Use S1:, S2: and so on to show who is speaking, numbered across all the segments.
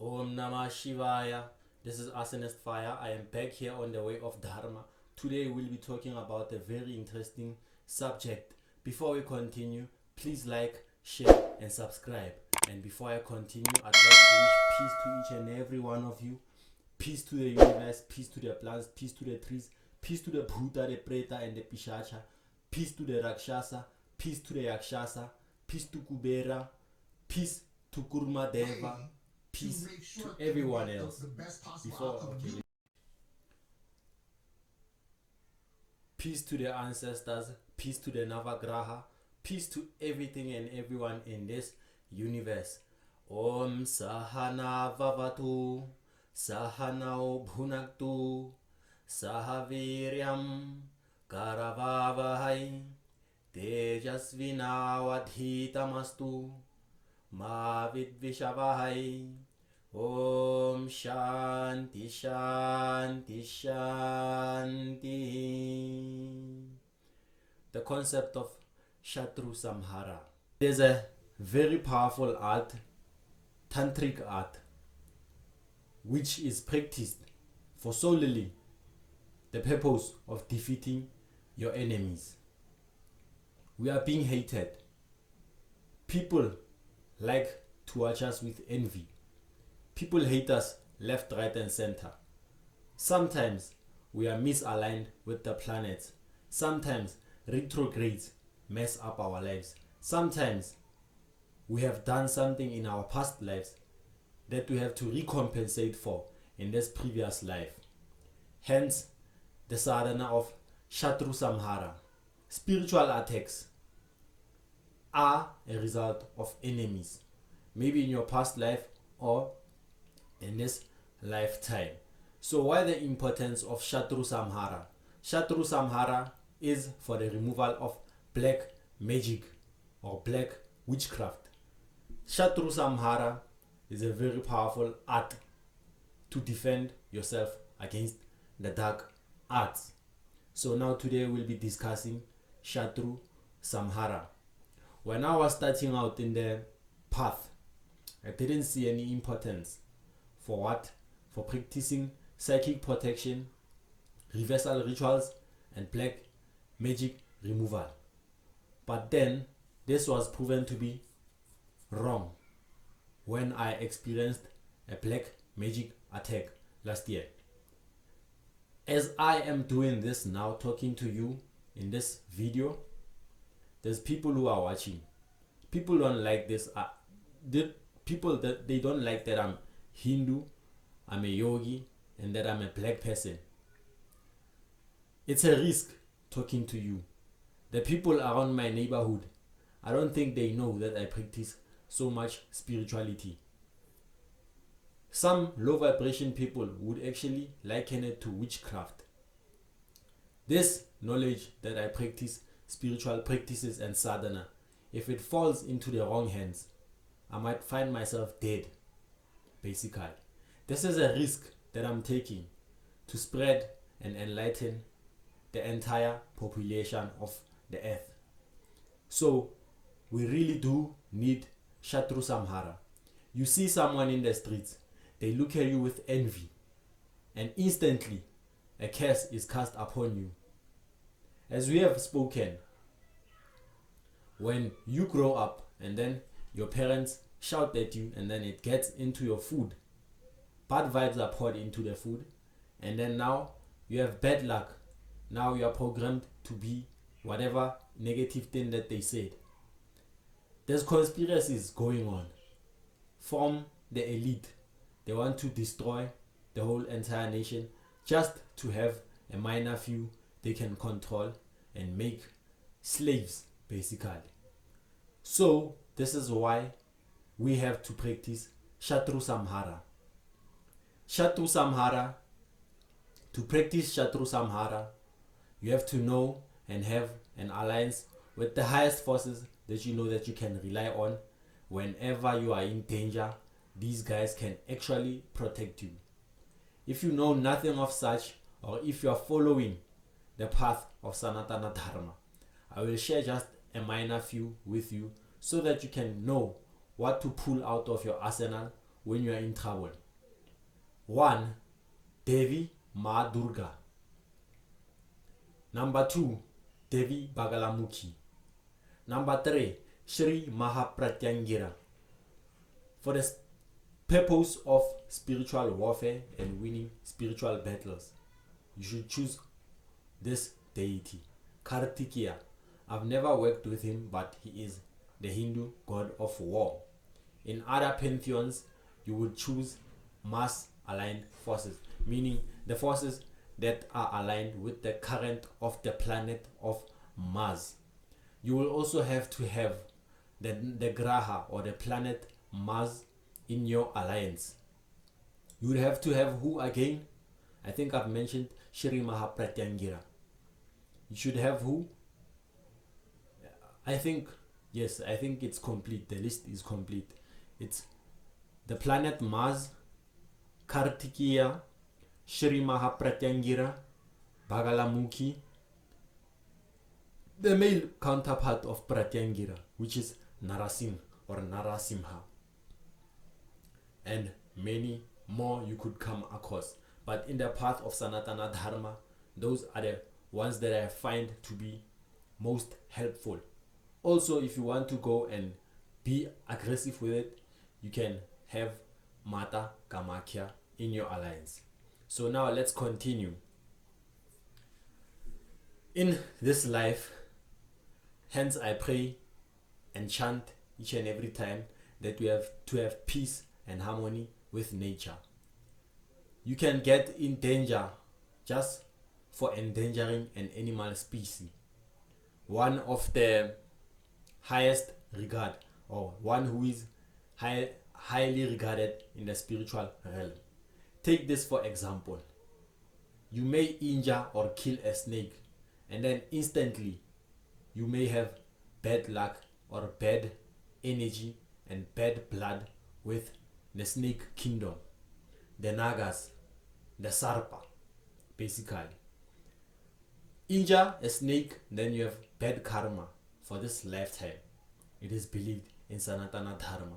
S1: Om Namah Shivaya. This is Arsonist Fire. I am back here on the way of Dharma. Today we'll be talking about a very interesting subject. Before we continue, please like, share and subscribe. And before I continue, I'd like to wish peace to each and every one of you. Peace to the universe, peace to the plants, peace to the trees, peace to the Bhuta, the Preta and the Pishacha, peace to the Rakshasa, peace to the Yakshasa, peace to Kubera, peace to Kurma Deva, peace to everyone else. Peace to the ancestors, peace to the Navagraha, peace to everything and everyone in this universe. Om Sahana Vavatu, Sahanao Bhunaktu, Sahaviryam Karavavahai, Tejasvinavadhitamastu, Ma Vidvishavahai. Om Shanti Shanti Shanti. The concept of Shatru Samhara. There's a very powerful art, tantric art, which is practiced for solely the purpose of defeating your enemies. We are being hated. People like to watch us with envy. People hate us left, right and center. Sometimes we are misaligned with the planets. Sometimes retrogrades mess up our lives. Sometimes we have done something in our past lives that we have to recompensate for in this previous life. Hence the sadhana of Shatru Samhara. Spiritual attacks are a result of enemies, maybe in your past life or in this lifetime. So why the importance of Shatru Samhara? Shatru Samhara is for the removal of black magic or black witchcraft. Shatru Samhara is a very powerful art to defend yourself against the dark arts. So now today we'll be discussing Shatru Samhara. When I was starting out in the path, I didn't see any importance for practicing psychic protection, reversal rituals and black magic removal. But then this was proven to be wrong when I experienced a black magic attack last year. As I am doing this now, talking to you in this video, there's people who are watching. People don't like this. People that they don't like that I'm Hindu, I'm a yogi, and that I'm a black person. It's a risk talking to you. The people around my neighborhood, I don't think they know that I practice so much spirituality. Some low vibration people would actually liken it to witchcraft. This knowledge that I practice spiritual practices and sadhana, if it falls into the wrong hands, I might find myself dead. Basically, this is a risk that I'm taking to spread and enlighten the entire population of the earth. So we really do need Shatru Samhara. You see someone in the streets, they look at you with envy, and instantly a curse is cast upon you. As we have spoken, when you grow up and then your parents shout at you and then it gets into your food, bad vibes are poured into the food, and then now you have bad luck. Now you are programmed to be whatever negative thing that they said. There's conspiracies going on from the elite. They want to destroy the whole entire nation just to have a minor few they can control and make slaves, basically. So this is why we have to practice Shatru Samhara. Shatru Samhara. To practice Shatru Samhara, you have to know and have an alliance with the highest forces that you know that you can rely on. Whenever you are in danger, these guys can actually protect you. If you know nothing of such, or if you are following the path of Sanatana Dharma, I will share just a minor few with you so that you can know what to pull out of your arsenal when you are in trouble. 1. Devi Ma Durga. Number 2. Devi Bagalamukhi. Number 3. Shri Mahapratyangira. For the purpose of spiritual warfare and winning spiritual battles, you should choose this deity. Kartikeya. I've never worked with him, but he is the Hindu god of war. In other pantheons, you would choose Mars aligned forces, meaning the forces that are aligned with the current of the planet of Mars. You will also have to have the Graha or the planet Mars in your alliance. You would have to have who again? I think I've mentioned Shri Mahapratyangira. You should have who? I think it's complete. The list is complete. It's the planet Mars, Kartikeya, Shri Mahapratyangira, Bagalamukhi, the male counterpart of Pratyangira, which is Narasimha or Narasimha, and many more you could come across. But in the path of Sanatana Dharma, those are the ones that I find to be most helpful. Also, if you want to go and be aggressive with it, you can have Mata Kamakhya in your alliance. So now let's continue. In this life, hence I pray and chant each and every time that we have to have peace and harmony with nature. You can get in danger just for endangering an animal species. One of the highest regard, or one who is highly regarded in the spiritual realm. Take this for example. You may injure or kill a snake, and then instantly you may have bad luck or bad energy and bad blood with the snake kingdom, the Nagas, the Sarpa, basically. Injure a snake, then you have bad karma for this lifetime. It is believed in Sanatana Dharma.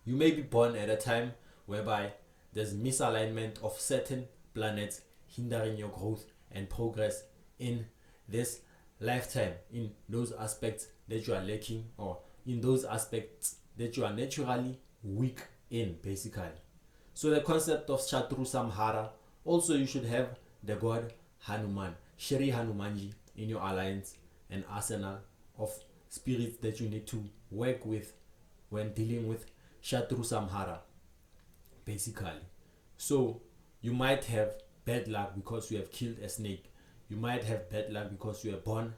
S1: You may be born at a time whereby there's misalignment of certain planets hindering your growth and progress in this lifetime, in those aspects that you are lacking, or in those aspects that you are naturally weak in, basically. So the concept of Shatru Samhara, also you should have the god Hanuman, Shri Hanumanji, in your alliance and arsenal of spirits that you need to work with when dealing with Shatru Samhara, basically. So you might have bad luck because you have killed a snake. You might have bad luck because you were born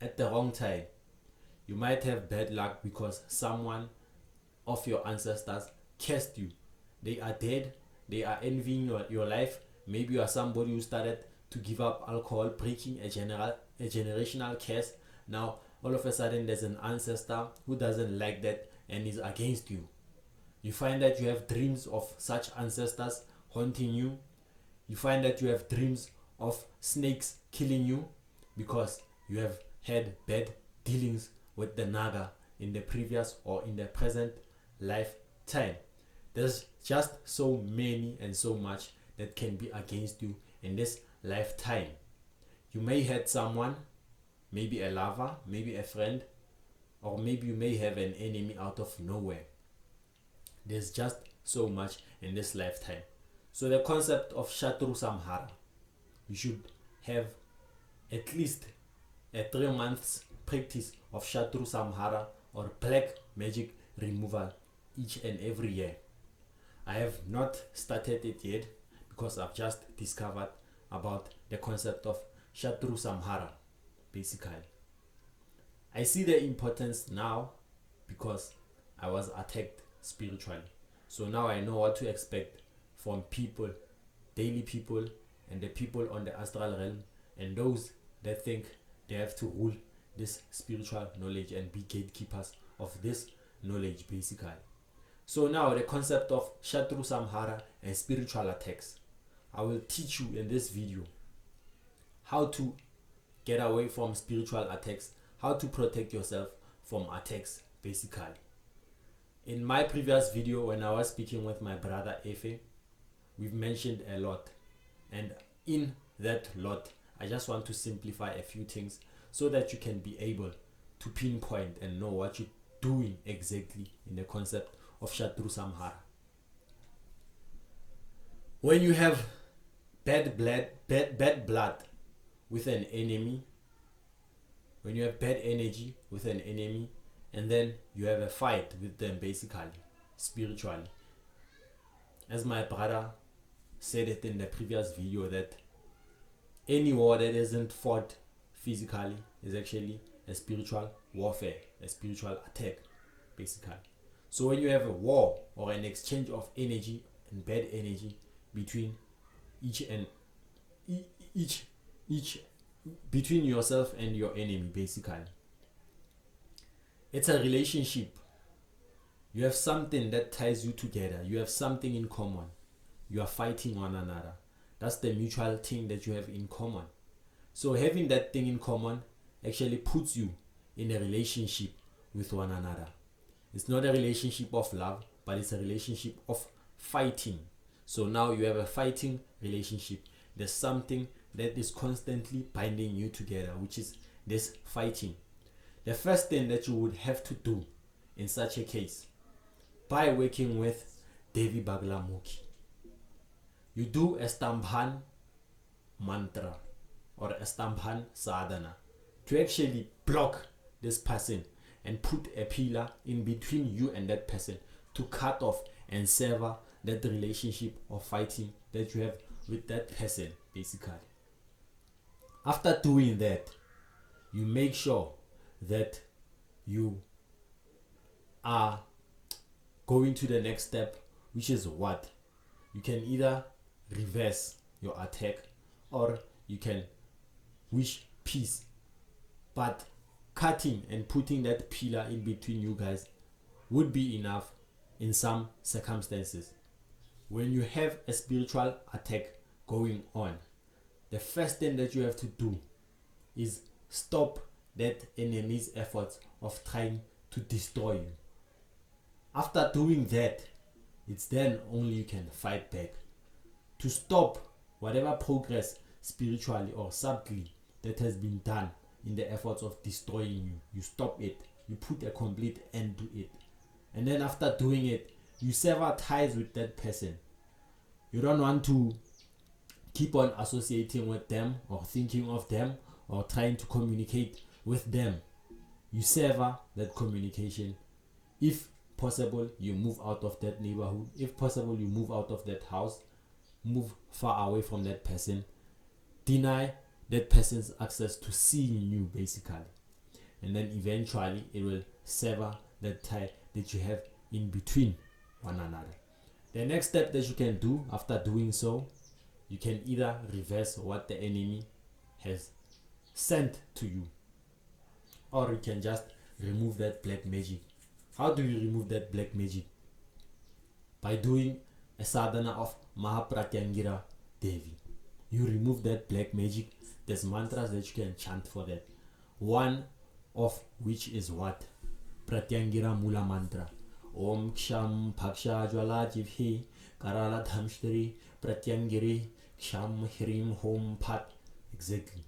S1: at the wrong time. You might have bad luck because someone of your ancestors cursed you. They are dead. They are envying your life. Maybe you are somebody who started to give up alcohol, breaking a generational curse. Now all of a sudden there's an ancestor who doesn't like that and is against you. You find that you have dreams of such ancestors haunting you. You find that you have dreams of snakes killing you because you have had bad dealings with the Naga in the previous or in the present lifetime. There's just so many and so much that can be against you in this lifetime. You may hurt someone, maybe a lover, maybe a friend, or maybe you may have an enemy out of nowhere. There's just so much in this lifetime. So the concept of Shatru Samhara, you should have at least a 3 months practice of Shatru Samhara or black magic removal each and every year. I have not started it yet because I've just discovered about the concept of Shatru Samhara, basically. I see the importance now because I was attacked spiritually. So now I know what to expect from people, daily people, and the people on the astral realm, and those that think they have to rule this spiritual knowledge and be gatekeepers of this knowledge, basically. So now the concept of Shatru Samhara and spiritual attacks. I will teach you in this video how to get away from spiritual attacks, how to protect yourself from attacks, basically. In my previous video, when I was speaking with my brother Efe, we've mentioned a lot, and in that lot I just want to simplify a few things so that you can be able to pinpoint and know what you're doing exactly in the concept of Shatru Samhara. When you have bad blood with an enemy, when you have bad energy with an enemy, and then you have a fight with them, basically spiritually, as my brother said it in the previous video, that any war that isn't fought physically is actually a spiritual warfare, a spiritual attack, basically. So when you have a war or an exchange of energy and bad energy between each between yourself and your enemy, basically, it's a relationship. You have something that ties you together. You have something in common. You are fighting one another. That's the mutual thing that you have in common. So having that thing in common actually puts you in a relationship with one another. It's not a relationship of love, but it's a relationship of fighting. So now you have a fighting relationship. There's something that is constantly binding you together, which is this fighting. The first thing that you would have to do in such a case, by working with Devi Baglamuki, you do a Stambhan mantra or a Stambhan sadhana to actually block this person and put a pillar in between you and that person to cut off and sever that relationship of fighting that you have with that person, basically. After doing that, you make sure that you are going to the next step, which is what? You can either reverse your attack or you can wish peace, but cutting and putting that pillar in between you guys would be enough in some circumstances. When you have a spiritual attack going on, the first thing that you have to do is stop that enemy's efforts of trying to destroy you. After doing that, it's then only you can fight back. To stop whatever progress spiritually or subtly that has been done in the efforts of destroying you, you stop it. You put a complete end to it. And then after doing it, you sever ties with that person. You don't want to keep on associating with them or thinking of them or trying to communicate with them. You sever that communication. If possible, you move out of that neighborhood. If possible, you move out of that house. Move far away from that person. Deny that person's access to seeing you, basically. And then eventually it will sever that tie that you have in between one another. The next step that you can do after doing so, you can either reverse what the enemy has sent to you, or you can just remove that black magic. How do you remove that black magic? By doing a sadhana of Mahapratyangira Devi. You remove that black magic. There's mantras that you can chant for that. One of which is what? Pratyangira Mula Mantra. Om Ksham Paksha Jwala Jivhi Karala Dhamshtari Pratyangiri Ksham Hrim Hom Pat. Exactly.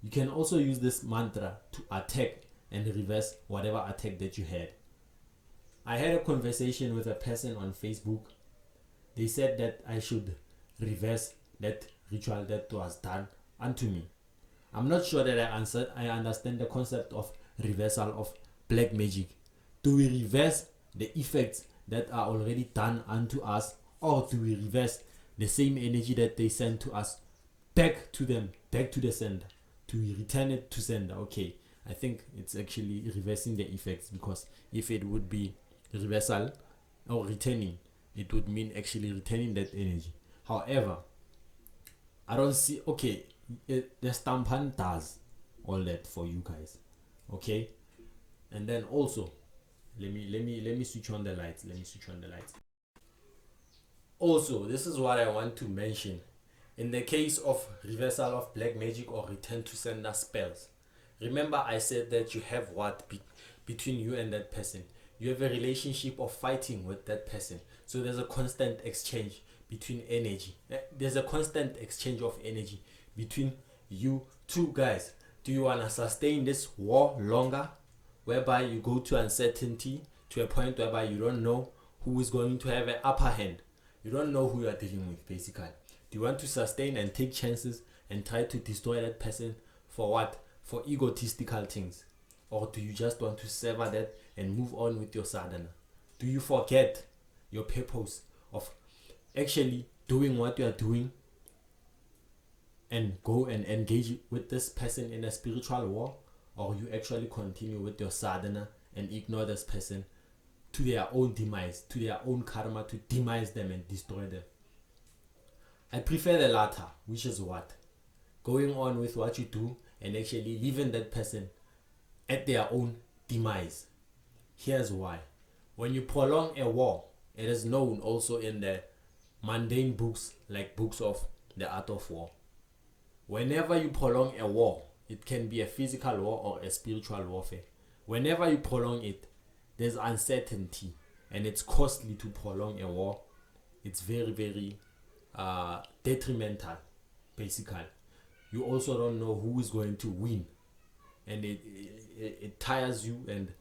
S1: You can also use this mantra to attack and reverse whatever attack that you had. I had a conversation with a person on Facebook. They said that I should reverse that ritual that was done unto me. I'm not sure that I understand the concept of reversal of black magic. Do we reverse the effects that are already done unto us, or do we reverse the same energy that they send to us back to them, back to the sender? Do we return it to sender? Okay, I think it's actually reversing the effects, because if it would be reversal or returning, it would mean actually returning that energy. However, I don't see, okay, the Stampan does all that for you guys, okay? And then also, let me switch on the lights. Also, this is what I want to mention. In the case of reversal of black magic or return to sender spells, remember I said that you have what between you and that person. you have a relationship of fighting with that person. So there's a constant exchange between energy. There's a constant exchange of energy between you two guys. Do you want to sustain this war longer, whereby you go to uncertainty, to a point whereby you don't know who is going to have an upper hand? You don't know who you are dealing with, basically. Do you want to sustain and take chances and try to destroy that person for what? For egotistical things? Or do you just want to sever that and move on with your sadhana? Do you forget your purpose of actually doing what you are doing and go and engage with this person in a spiritual war? Or you actually continue with your sadhana and ignore this person to their own demise, to their own karma, to demise them and destroy them? I prefer the latter, which is what? Going on with what you do and actually leaving that person at their own demise. Here's why. When you prolong a war, it is known also in the mundane books, like books of the art of war. Whenever you prolong a war, it can be a physical war or a spiritual warfare. Whenever you prolong it, there's uncertainty, and it's costly to prolong a war. It's very, very detrimental, basically. You also don't know who is going to win, and it tires you, and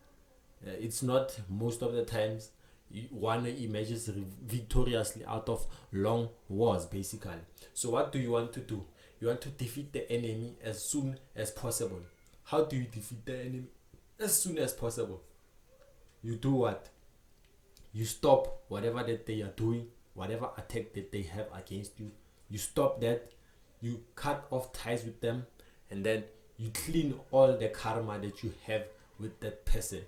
S1: it's not most of the times one emerges victoriously out of long wars, basically. So what do you want to do? You want to defeat the enemy as soon as possible. How do you defeat the enemy as soon as possible? You do what? You stop whatever that they are doing, whatever attack that they have against you. You stop that. You cut off ties with them, and then you clean all the karma that you have with that person.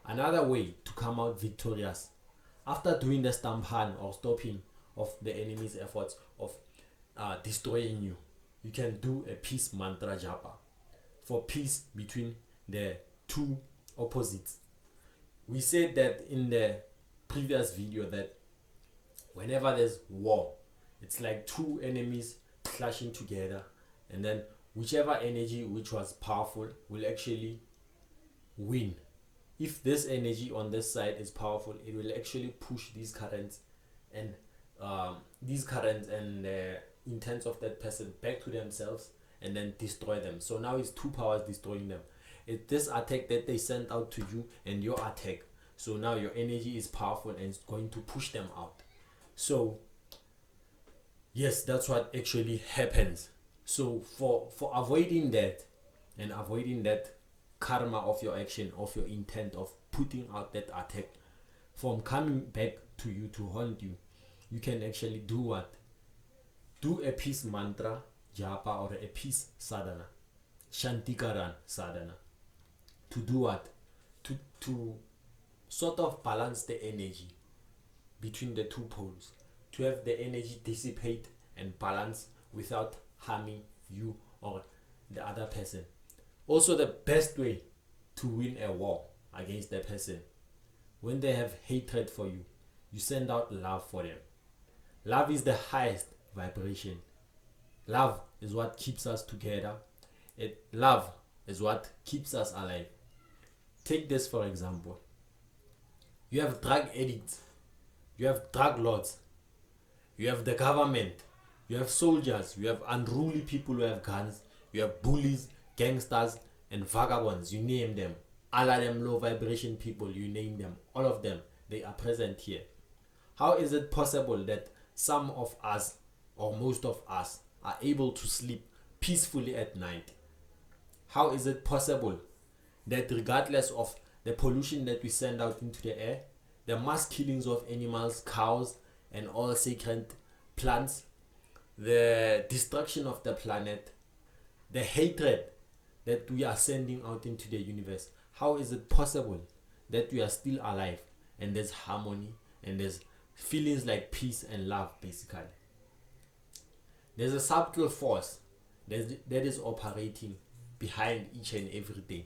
S1: Another way to come out victorious after doing the stampan or stopping of the enemy's efforts of destroying you, you can do a peace mantra japa for peace between the two opposites. We said that in the previous video that whenever there's war, it's like two enemies clashing together, and then whichever energy which was powerful will actually win. If this energy on this side is powerful, it will actually push these currents and the intents of that person back to themselves and then destroy them. So now it's two powers destroying them. It's this attack that they sent out to you and your attack. So now your energy is powerful and it's going to push them out. So yes, that's what actually happens. So for avoiding that and avoiding that karma of your action, of your intent of putting out that attack from coming back to you to haunt you, you can actually do what? Do a peace mantra japa or a peace sadhana, shantikaran sadhana. To do what? To sort of balance the energy between the two poles, to have the energy dissipate and balance without harming you or the other person. Also, the best way to win a war against the person, when they have hatred for you, you send out love for them. Love is the highest vibration. Love is what keeps us together. Love is what keeps us alive. Take this for example. You have drug addicts, you have drug lords, you have the government, you have soldiers, you have unruly people who have guns, you have bullies, gangsters, and vagabonds, you name them. All of them low vibration people, you name them. All of them, they are present here. How is it possible that some of us, or most of us, are able to sleep peacefully at night? How is it possible that regardless of the pollution that we send out into the air, the mass killings of animals, cows, and all sacred plants, the destruction of the planet, the hatred that we are sending out into the universe, how is it possible that we are still alive and there's harmony and there's feelings like peace and love, basically? There's a subtle force that is operating behind each and every thing.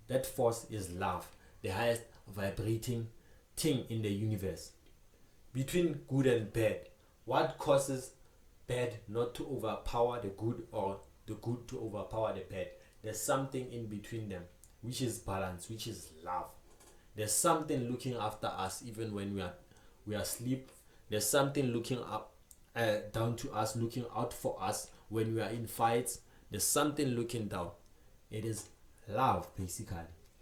S1: That force is love, the highest vibrating thing in the universe. Between good and bad, what causes bad not to overpower the good or the good to overpower the bad? There's something in between them, which is balance, which is love. There's something looking after us even when we are asleep. There's something looking up down to us, looking out for us when we are in fights. There's something looking down. It is love, basically.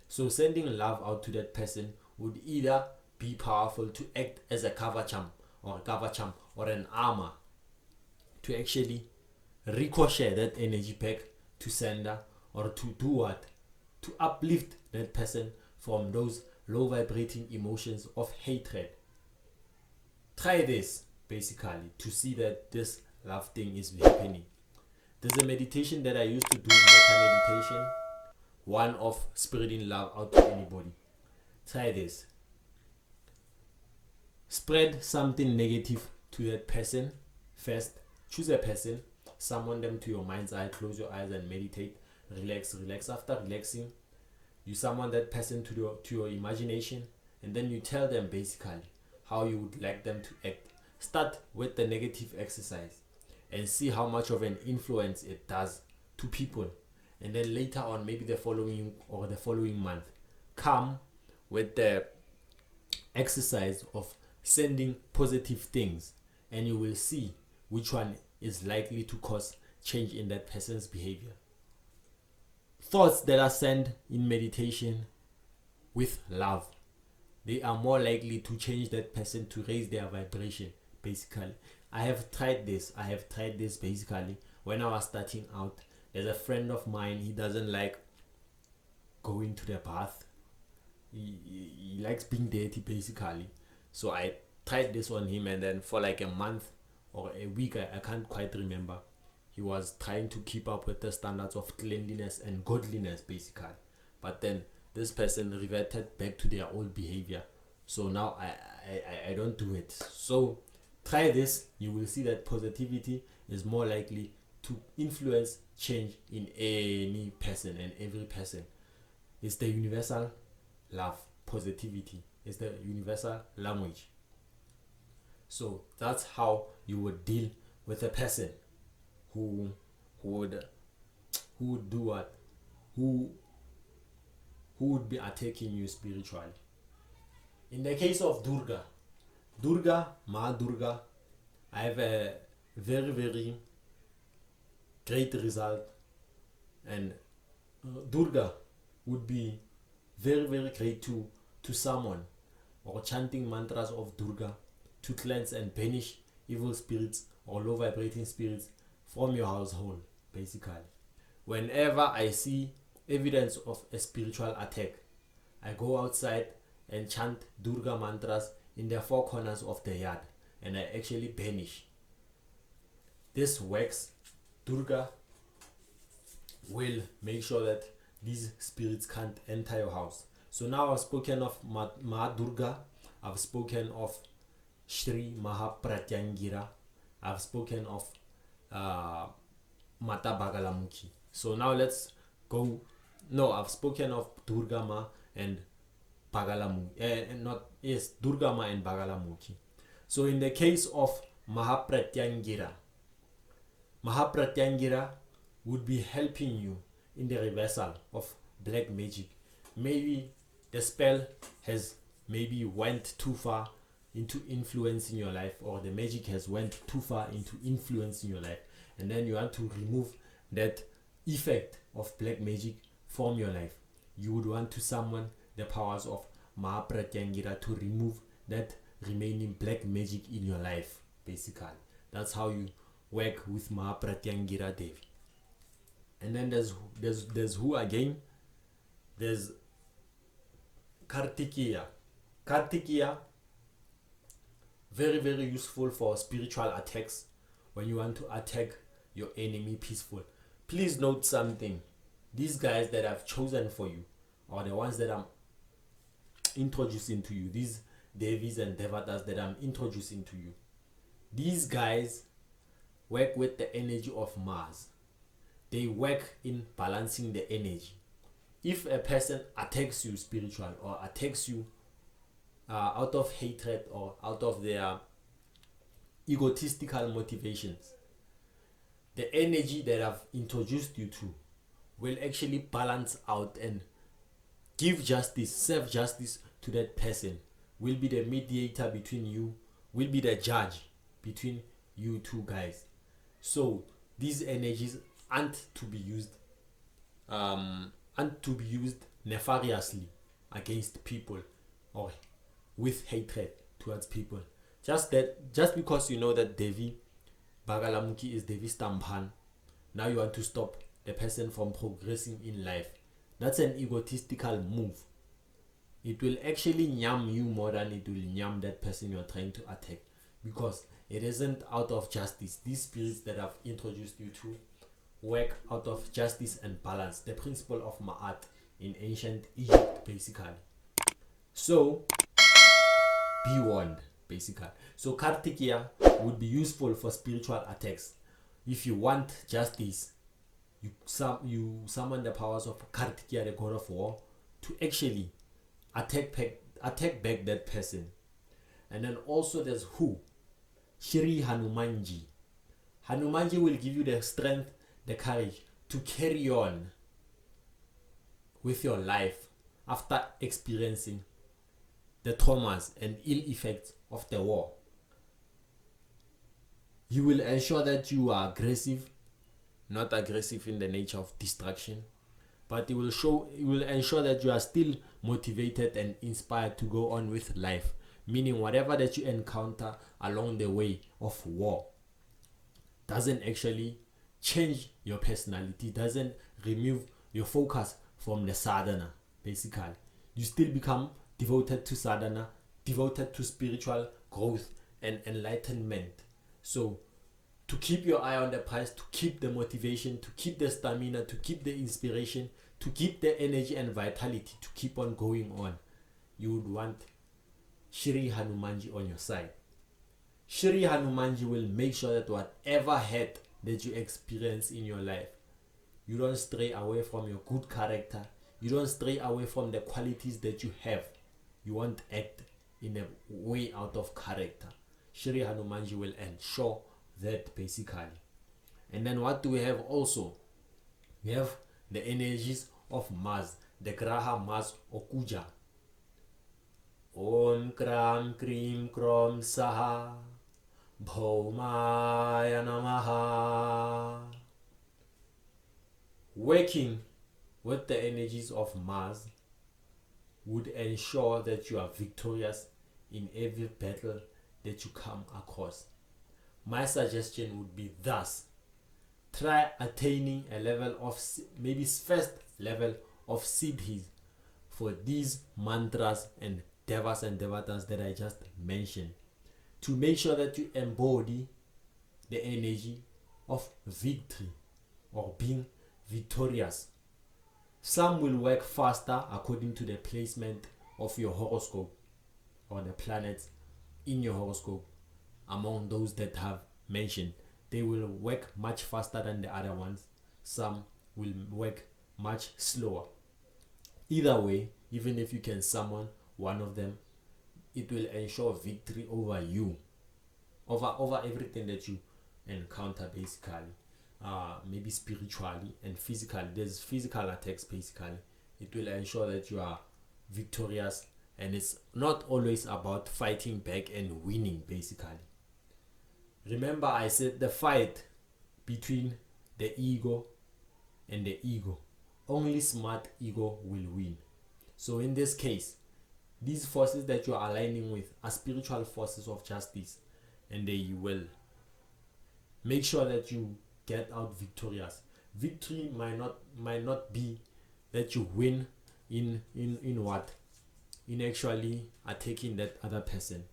S1: So sending love out to that person would either be powerful to act as a cover charm or an armor to actually ricochet that energy back to sender, or to do what? To uplift that person from those low vibrating emotions of hatred. Try this basically to see that this love thing is happening. There's a meditation that I used to do, metta meditation, one of spreading love out to anybody. Try this. Spread something negative to that person first. Choose a person, summon them to your mind's eye, close your eyes and meditate. Relax. After relaxing, you summon that person to your imagination, and then you tell them basically how you would like them to act. Start with the negative exercise and see how much of an influence it does to people. And then later on, maybe the following month, come with the exercise of sending positive things, and you will see which one is likely to cause change in that person's behavior. Thoughts that are sent in meditation with love, they are more likely to change that person, to raise their vibration, basically. I have tried this basically when I was starting out. There's a friend of mine, he doesn't like going to the bath. He likes being dirty, basically. So I tried this on him, and then for like a month or a week, I can't quite remember, he was trying to keep up with the standards of cleanliness and godliness, basically. But then this person reverted back to their old behavior. So now I don't do it. So try this. You will see that positivity is more likely to influence change in any person and every person. It's the universal love. Positivity is the universal language. So that's how you would deal with a person who would do what? Who would be attacking you spiritually. In the case of Ma Durga, I have a very, very great result, and Durga would be very, very great to summon, or chanting mantras of Durga to cleanse and banish evil spirits or low vibrating spirits from your household, basically. Whenever I see evidence of a spiritual attack, I go outside and chant Durga mantras in the four corners of the yard, and I actually banish. This works. Durga will make sure that these spirits can't enter your house. So now I've spoken of Ma Durga, I've spoken of Shri Mahapratyangira, I've spoken of Mata Bagalamukhi. So now let's go. No, I've spoken of Durga Ma and Bagalamukhi. Durga Ma and Bagalamukhi. So in the case of Mahapratyangira would be helping you in the reversal of black magic. Maybe the spell has went too far into influencing your life, or the magic has went too far into influencing your life, and then you want to remove that effect of black magic from your life. You would want to summon the powers of Mahapratyangira to remove that remaining black magic in your life, basically. That's how you work with Mahapratyangira Devi. And then there's who again? There's Kartikeya. Very, very useful for spiritual attacks when you want to attack your enemy peaceful. Please note something. These guys that I've chosen for you, or the ones that I'm introducing to you, these Devis and Devatas that I'm introducing to you, these guys work with the energy of Mars. They work in balancing the energy. If a person attacks you spiritual, or attacks you out of hatred or out of their egotistical motivations, the energy that I've introduced you to will actually balance out and give justice, serve justice to that person, will be the mediator between you, will be the judge between you two guys. So these energies aren't to be used nefariously against people or with hatred towards people. Just because you know that Devi Bagalamuki is Devi Stamphan, now you want to stop the person from progressing in life. That's an egotistical move. It will actually nyam you more than it will nyam that person you're trying to attack, because it isn't out of justice. These spirits that I've introduced you to work out of justice and balance, the principle of Ma'at in ancient Egypt, basically. So be warned, basically. So Kartikeya would be useful for spiritual attacks. If you want justice, you summon the powers of Kartikeya, the god of war, to actually attack back that person. And then also there's Shri Hanumanji. Hanumanji will give you the strength, the courage to carry on with your life after experiencing the traumas and ill effects of the war. You will ensure that you are aggressive, not aggressive in the nature of destruction, but it will ensure that you are still motivated and inspired to go on with life, meaning whatever that you encounter along the way of war doesn't actually change your personality, doesn't remove your focus from the sadhana. Basically, you still become devoted to sadhana, devoted to spiritual growth and enlightenment. So to keep your eye on the prize, to keep the motivation, to keep the stamina, to keep the inspiration, to keep the energy and vitality to keep on going on, you would want Shri Hanumanji on your side. Shri Hanumanji will make sure that whatever hurt that you experience in your life, you don't stray away from your good character, you don't stray away from the qualities that you have. You won't act in a way out of character. Shri Hanumanji will ensure that, basically. And then what do we have also? We have the energies of Mars, the Graha Mars Okuja. Om Kram Krim Krom Saha Bhaumaya Namaha. Working with the energies of Mars would ensure that you are victorious in every battle that you come across. My suggestion would be thus: try attaining a level of, maybe first level of siddhis for these mantras and devas and devatas that I just mentioned, to make sure that you embody the energy of victory or being victorious. Some will work faster according to the placement of your horoscope or the planets in your horoscope. Among those that have mentioned, they will work much faster than the other ones. Some will work much slower. Either way, even if you can summon one of them, it will ensure victory over you, over everything that you encounter, basically. Maybe spiritually and physically. There's physical attacks, basically. It will ensure that you are victorious, and it's not always about fighting back and winning, basically. Remember, I said the fight between the ego and the ego. Only smart ego will win. So in this case, these forces that you are aligning with are spiritual forces of justice, and they will make sure that you get out victorious. Victory might not be that you win in what? In actually attacking that other person.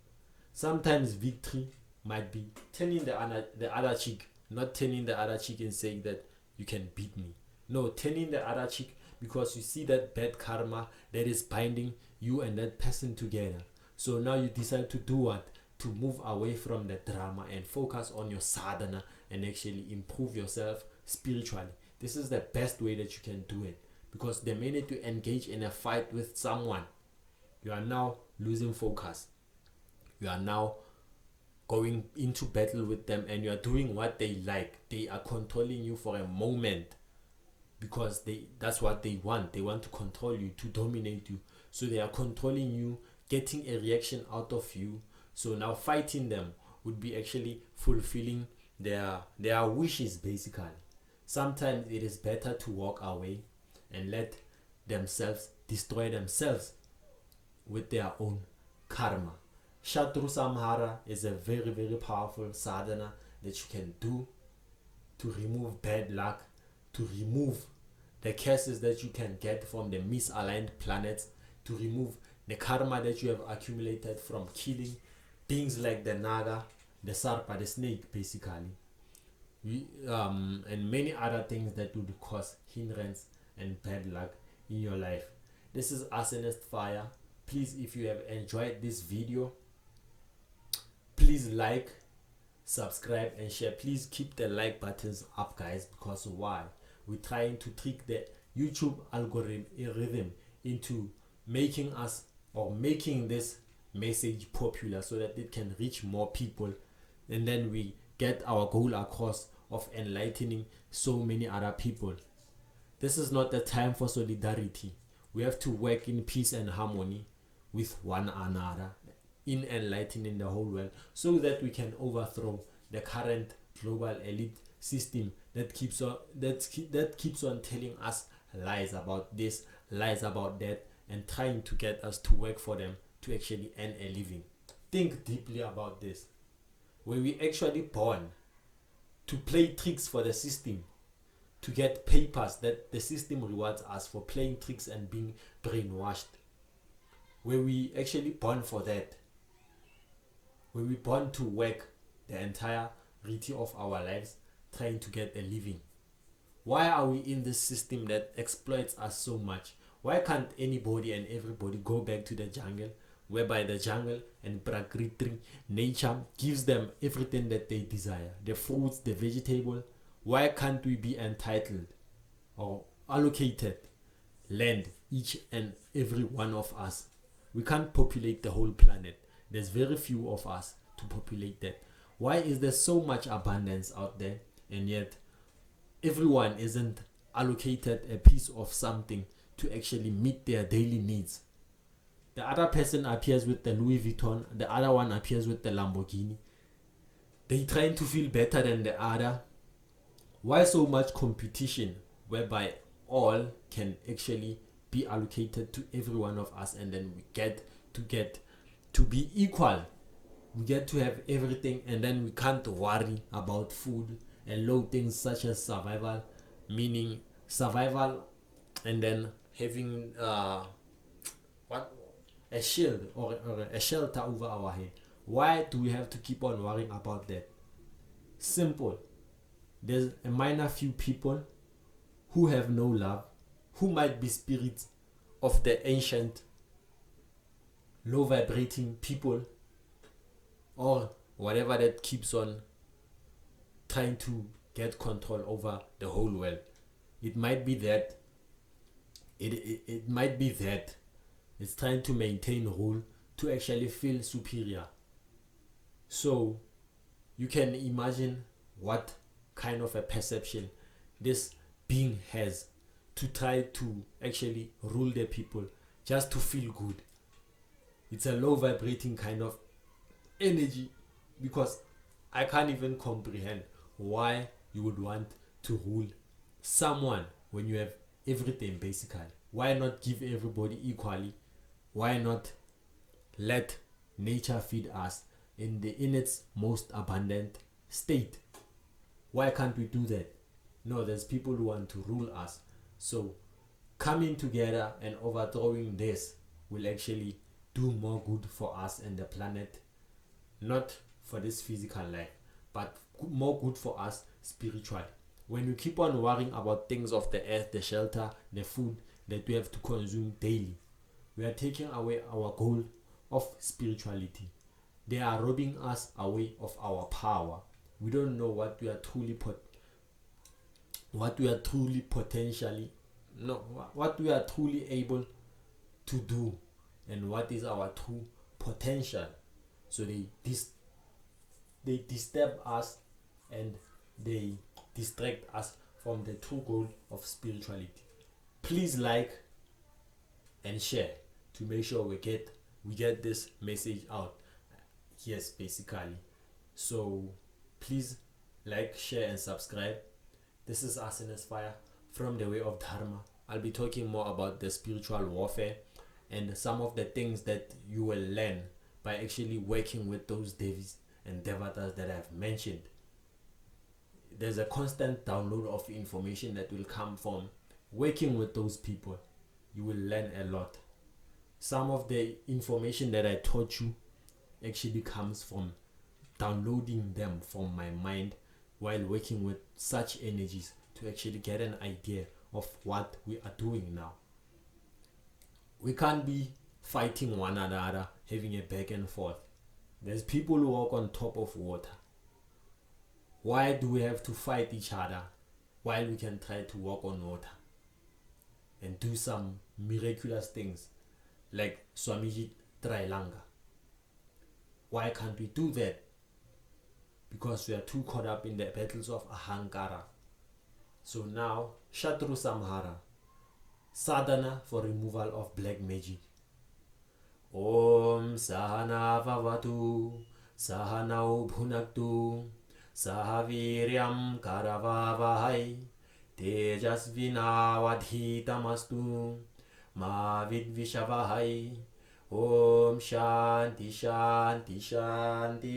S1: Sometimes victory might be turning the other cheek, not turning the other cheek and saying that you can beat me. No, turning the other cheek because you see that bad karma that is binding you and that person together. So now you decide to do what? To move away from the drama and focus on your sadhana and actually improve yourself spiritually. This is the best way that you can do it, because the minute you engage in a fight with someone, you are now losing focus. You are now going into battle with them and you are doing what they like. They are controlling you for a moment. because that's what they want. They want to control you, to dominate you. So they are controlling you, getting a reaction out of you. So now fighting them would be actually fulfilling their wishes, basically. Sometimes it is better to walk away and let themselves destroy themselves with their own karma. Shatru Samhara is a very, very powerful sadhana that you can do to remove bad luck, to remove the curses that you can get from the misaligned planets, to remove the karma that you have accumulated from killing things like the naga, the sarpa, the snake, basically, and many other things that would cause hindrance and bad luck in your life. This is Arsonist Fire. Please, if you have enjoyed this video, please like, subscribe and share. Please keep the like buttons up, guys, because why? We're trying to trick the YouTube algorithm into making us, or making this message popular, so that it can reach more people, and then we get our goal across of enlightening so many other people. This is not the time for solidarity. We have to work in peace and harmony with one another, in enlightening the whole world, so that we can overthrow the current global elite system that keeps on telling us lies about this, lies about that, and trying to get us to work for them to actually earn a living. Think deeply about this. Were we actually born to play tricks for the system, to get papers that the system rewards us for playing tricks and being brainwashed? Were we actually born for that? Were we born to work the entirety of our lives trying to get a living? Why are we in this system that exploits us so much? Why can't anybody and everybody go back to the jungle, whereby the jungle and prakriti, nature, gives them everything that they desire, the fruits, the vegetable? Why can't we be entitled or allocated land, each and every one of us? We can't populate the whole planet. There's very few of us to populate that. Why is there so much abundance out there, and yet everyone isn't allocated a piece of something to actually meet their daily needs? The other person appears with the Louis Vuitton, the other one appears with the Lamborghini. They trying to feel better than the other. Why so much competition, whereby all can actually be allocated to every one of us, and then we get to be equal? We get to have everything, and then we can't worry about food and low things such as survival, meaning survival, and then having a shield or a shelter over our head. Why do we have to keep on worrying about that? Simple. There's a minor few people who have no love, who might be spirits of the ancient low vibrating people, or whatever, that keeps on trying to get control over the whole world. It might be that it might be that it's trying to maintain rule to actually feel superior. So you can imagine what kind of a perception this being has, to try to actually rule the people just to feel good. It's a low vibrating kind of energy, because I can't even comprehend why you would want to rule someone when you have everything, basically. Why not give everybody equally? Why not let nature feed us in its most abundant state? Why can't we do that? No, there's people who want to rule us. So coming together and overthrowing this will actually do more good for us and the planet, not for this physical life, but more good for us spiritually. When you keep on worrying about things of the earth, the shelter, the food that we have to consume daily, we are taking away our goal of spirituality. They are robbing us away of our power. We don't know what we are truly able to do, and what is our true potential. So they disturb us, and they distract us from the true goal of spirituality. Please like and share to make sure we get this message out. Yes, basically. So please like, share, and subscribe. This is Asenes Fire from the way of Dharma. I'll be talking more about the spiritual warfare and some of the things that you will learn by actually working with those devis and devatas that I've mentioned. There's a constant download of information that will come from working with those people. You will learn a lot. Some of the information that I taught you actually comes from downloading them from my mind while working with such energies to actually get an idea of what we are doing now. We can't be fighting one another, having a back and forth. There's people who walk on top of water. Why do we have to fight each other while we can try to walk on water and do some miraculous things like Swamiji Trailanga? Why can't we do that? Because we are too caught up in the battles of Ahankara. So now, Shatru Samhara, sadhana for removal of black magic. Om Sahana Vavatu, Sahana Bhunaktu, Sahaviryam Karavavahai, Tejasvinavadhitamastu, Ma Vidvishavahai. Om Shanti Shanti Shanti.